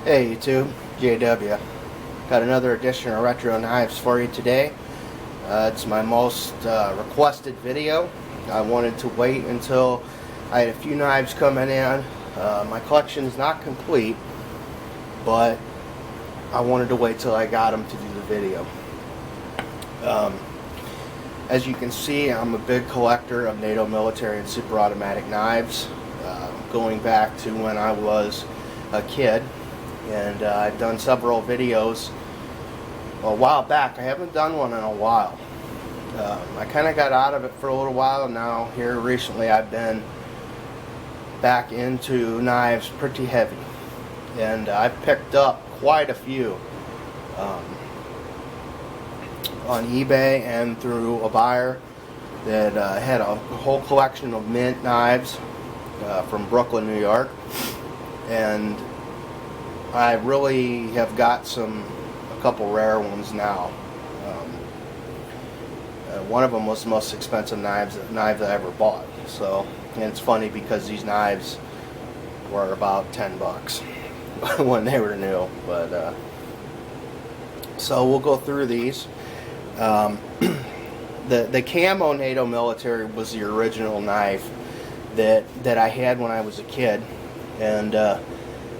Hey YouTube, JW. Got another edition of Retro Knives for you today. It's my most requested video. I wanted to wait until I had a few knives coming in. My collection is not complete, but I wanted to wait till I got them to do the video. As you can see, I'm a big collector of NATO military and super automatic knives, going back to when I was a kid. And I've done several videos a while back. I haven't done one in a while. I kind of got out of it for a little while. Now here recently I've been back into knives pretty heavy, and I've picked up quite a few on eBay and through a buyer that had a whole collection of mint knives from Brooklyn, New York. And I really have got a couple rare ones now. One of them was the most expensive knife I ever bought. So, and it's funny because these knives were about 10 bucks when they were new. But so we'll go through these. The camo NATO military was the original knife that I had when I was a kid, and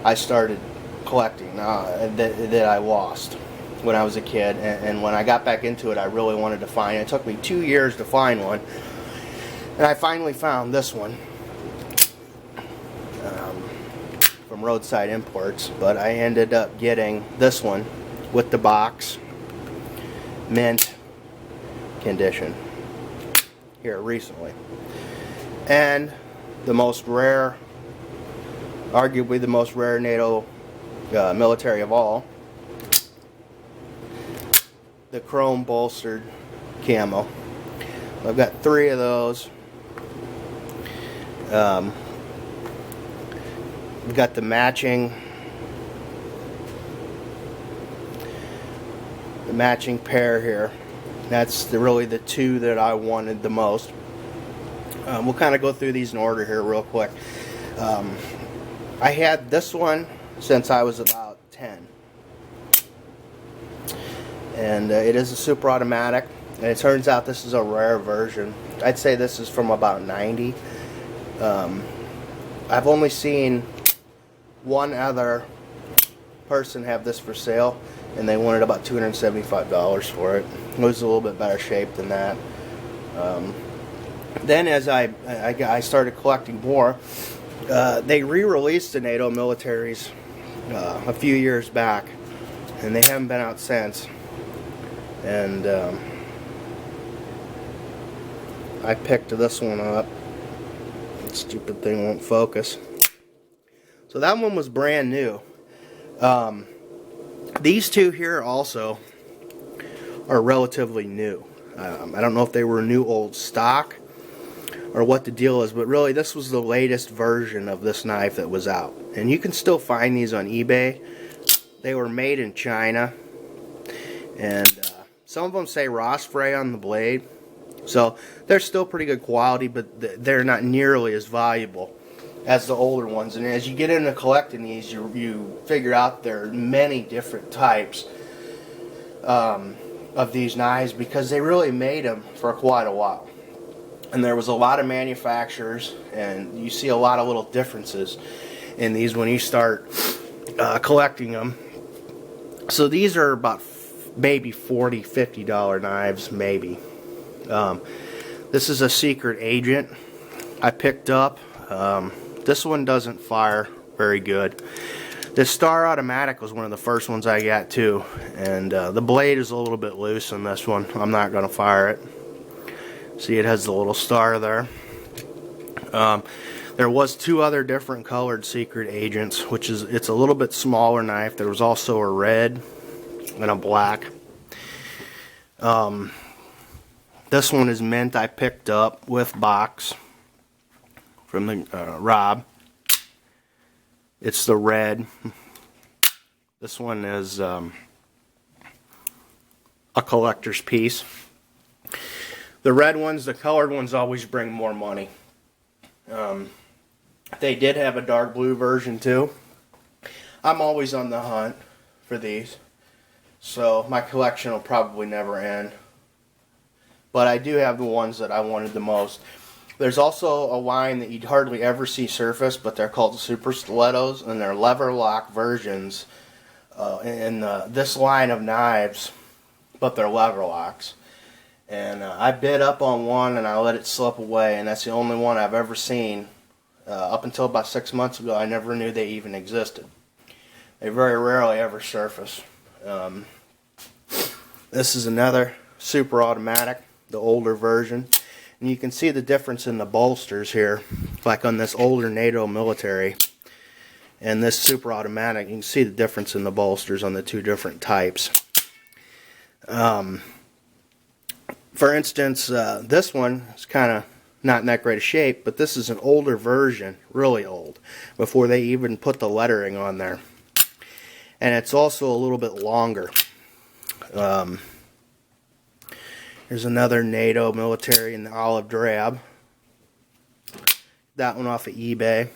I started collecting that I lost when I was a kid, and when I got back into it I really wanted to find it. It took me 2 years to find one, and I finally found this one from Roadside Imports. But I ended up getting this one with the box, mint condition, here recently. And the most rare, arguably the most rare NATO military of all, the chrome bolstered camo. I've got 3 of those. We've got the matching pair here. That's really the 2 that I wanted the most. We'll kind of go through these in order here real quick. I had this one since I was about 10, and it is a super automatic, and it turns out this is a rare version. I'd say this is from about 90. I've only seen one other person have this for sale, and they wanted about $275 for it. It was a little bit better shape than that. Then as I started collecting more, they re-released the NATO militaries a few years back, and they haven't been out since. And I picked this one up. That stupid thing won't focus. So that one was brand new. These 2 here also are relatively new. I don't know if they were new old stock or what the deal is, but really this was the latest version of this knife that was out, and you can still find these on eBay. They were made in China, and some of them say raw spray on the blade, so they're still pretty good quality, but they're not nearly as valuable as the older ones. And as you get into collecting these, you figure out there are many different types of these knives, because they really made them for quite a while. And there was a lot of manufacturers, and you see a lot of little differences in these when you start collecting them. So these are about maybe $40, $50 knives, maybe. This is a secret agent I picked up. This one doesn't fire very good. This Star Automatic was one of the first ones I got too, and the blade is a little bit loose on this one. I'm not going to fire it. See, it has the little star there. There was 2 other different colored secret agents, it's a little bit smaller knife. There was also a red and a black. This one is mint. I picked up with box from the Rob. It's the red. This one is a collector's piece. The red ones, the colored ones, always bring more money. They did have a dark blue version too. I'm always on the hunt for these, so my collection will probably never end. But I do have the ones that I wanted the most. There's also a line that you'd hardly ever see surface, but they're called super stilettos, and they're lever lock versions in this line of knives, but they're lever locks. And I bid up on one and I let it slip away, and that's the only one I've ever seen. Up until about 6 months ago, I never knew they even existed. They very rarely ever surface. This is another super automatic, the older version. And you can see the difference in the bolsters here, like on this older NATO military and this super automatic. You can see the difference in the bolsters on the two different types. For instance, this one is kind of not in that great a shape, but this is an older version, really old, before they even put the lettering on there. And it's also a little bit longer. Here's another NATO military in the olive drab. That one off of eBay.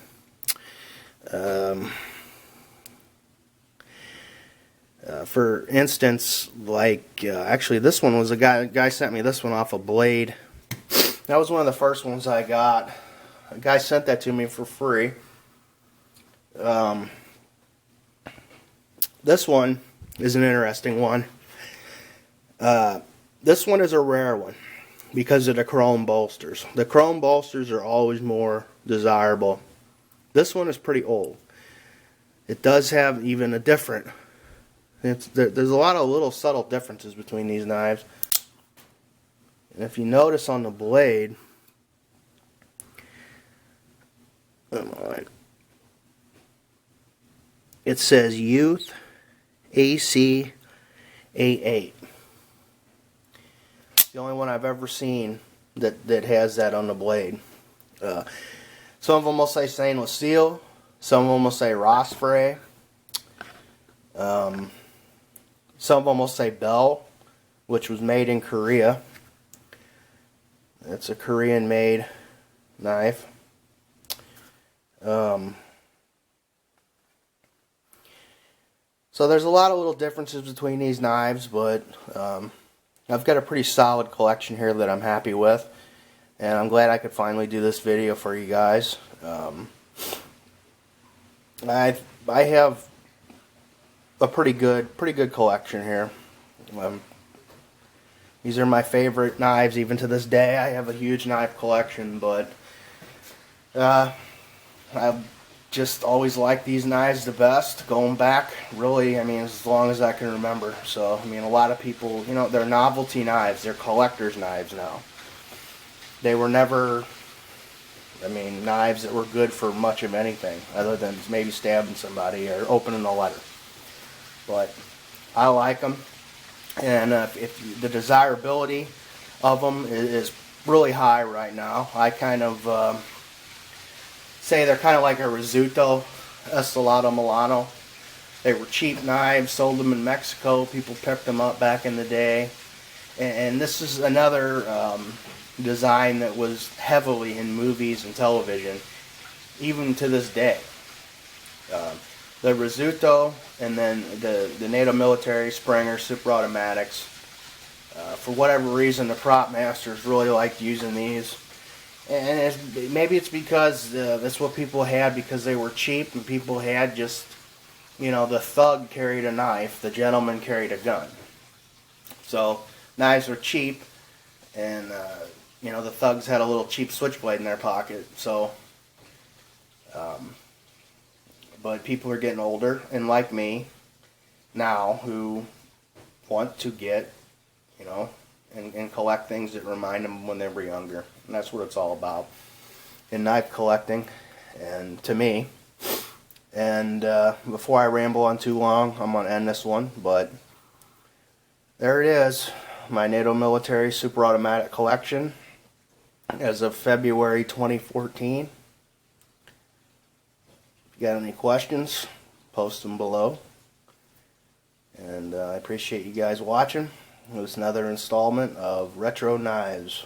For instance, like actually this one was a guy sent me this one off a blade. That was one of the first ones I got. A guy sent that to me for free. This one is an interesting one. This one is a rare one because of the chrome bolsters. The chrome bolsters are always more desirable. This one is pretty old. It does have even a different... there's a lot of little subtle differences between these knives. And if you notice on the blade... it says Youth AC A8. The only one I've ever seen that has that on the blade. Some of them will say stainless steel. Some of them will say Rosspray. Some of them will say Bell, which was made in Korea. It's a Korean-made knife. So there's a lot of little differences between these knives, but I've got a pretty solid collection here that I'm happy with, and I'm glad I could finally do this video for you guys. I have a pretty good collection here. These are my favorite knives even to this day. I have a huge knife collection, but I've just always liked these knives the best, going back, really, I mean, as long as I can remember. So, I mean, a lot of people, you know, they're novelty knives, they're collector's knives now. They were never, I mean, knives that were good for much of anything, other than maybe stabbing somebody or opening a letter. But I like them, and if the desirability of them is really high right now. I kind of say they're kind of like a Rizzuto Estolado Milano. They were cheap knives, sold them in Mexico. People picked them up back in the day. And this is another design that was heavily in movies and television, even to this day. The Rizzuto and then the NATO Military Springer Super Automatics. For whatever reason, the prop masters really liked using these. And maybe it's because that's what people had because they were cheap, and people had just, you know, the thug carried a knife, the gentleman carried a gun. So knives were cheap, and you know, the thugs had a little cheap switchblade in their pocket. So, but people are getting older, and like me now, who want to get, you know, and collect things that remind them when they were younger. And that's what it's all about in knife collecting, and to me. And before I ramble on too long, I'm going to end this one. But there it is, my NATO Military Super Automatic collection as of February 2014. If you got any questions, post them below. And I appreciate you guys watching. It was another installment of Retro Knives.